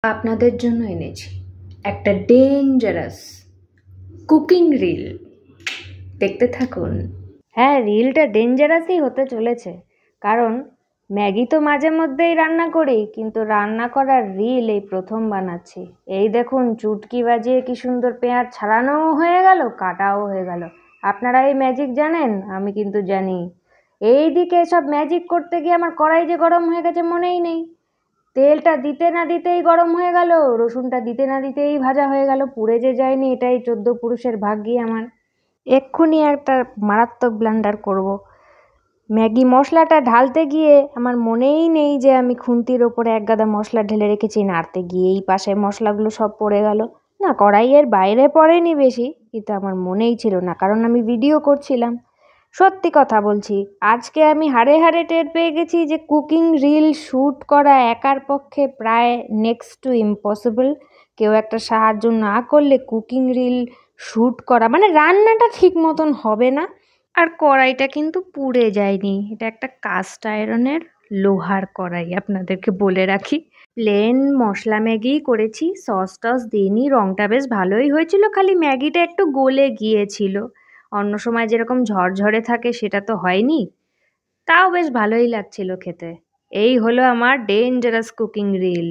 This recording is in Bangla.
আপনাদের জন্য এনেছি একটা ডেঞ্জারাস কুকিং রিল। দেখতে থাকুন। হ্যাঁ, রিলটা ডেঞ্জারাসই হতে চলেছে, কারণ ম্যাগি তো মাঝে মধ্যেই রান্না করি, কিন্তু রান্না করার রিল এই প্রথম বানাচ্ছি। এই দেখুন, চুটকি বাজিয়ে কি সুন্দর পেঁয়াজ ছাড়ানোও হয়ে গেল, কাটাও হয়ে গেল। আপনারা এই ম্যাজিক জানেন? আমি কিন্তু জানি। এই দিকে সব ম্যাজিক করতে গিয়ে আমার কড়াই যে গরম হয়ে গেছে মনেই নেই। তেলটা দিতে না দিতেই গরম হয়ে গেল, রসুনটা দিতে না দিতেই ভাজা হয়ে গেল, পুড়ে যে যায়নি এটাই 14 পুরুষের ভাগ্যই আমার। এক্ষুনি একটা মারাত্মক ব্লান্ডার করব। ম্যাগি মশলাটা ঢালতে গিয়ে আমার মনেই নেই যে আমি খুন্তির ওপরে এক গাদা মশলা ঢেলে রেখেছি, নাড়তে গিয়ে এই পাশে মশলাগুলো সব পড়ে গেল। না, কড়াইয়ের বাইরে পড়েনি বেশি, কিন্তু আমার মনেই ছিল না, কারণ আমি ভিডিও করছিলাম। সত্যি কথা বলছি, আজকে আমি হাড়ে হাড়ে টের পেয়ে গেছি যে কুকিং রিল শ্যুট করা একার পক্ষে প্রায় নেক্সট টু ইম্পসিবল। কেউ একটা সাহায্য না করলে কুকিং রিল শ্যুট করা মানে রান্নাটা ঠিক মতন হবে না। আর কড়াইটা কিন্তু পুড়ে যায়নি, এটা একটা কাস্ট আয়রনের লোহার কড়াই, আপনাদেরকে বলে রাখি। প্লেন মশলা ম্যাগি করেছি, সস টস দিইনি, রঙটা বেশ ভালোই হয়েছিল, খালি ম্যাগিটা একটু গলে গিয়েছিল। অন্য সময় যেরকম ঝরঝরে থাকে সেটা তো হয়নি, তাও বেশ ভালোই লাগছিল খেতে। এই হলো আমার ডেঞ্জারাস কুকিং রিল।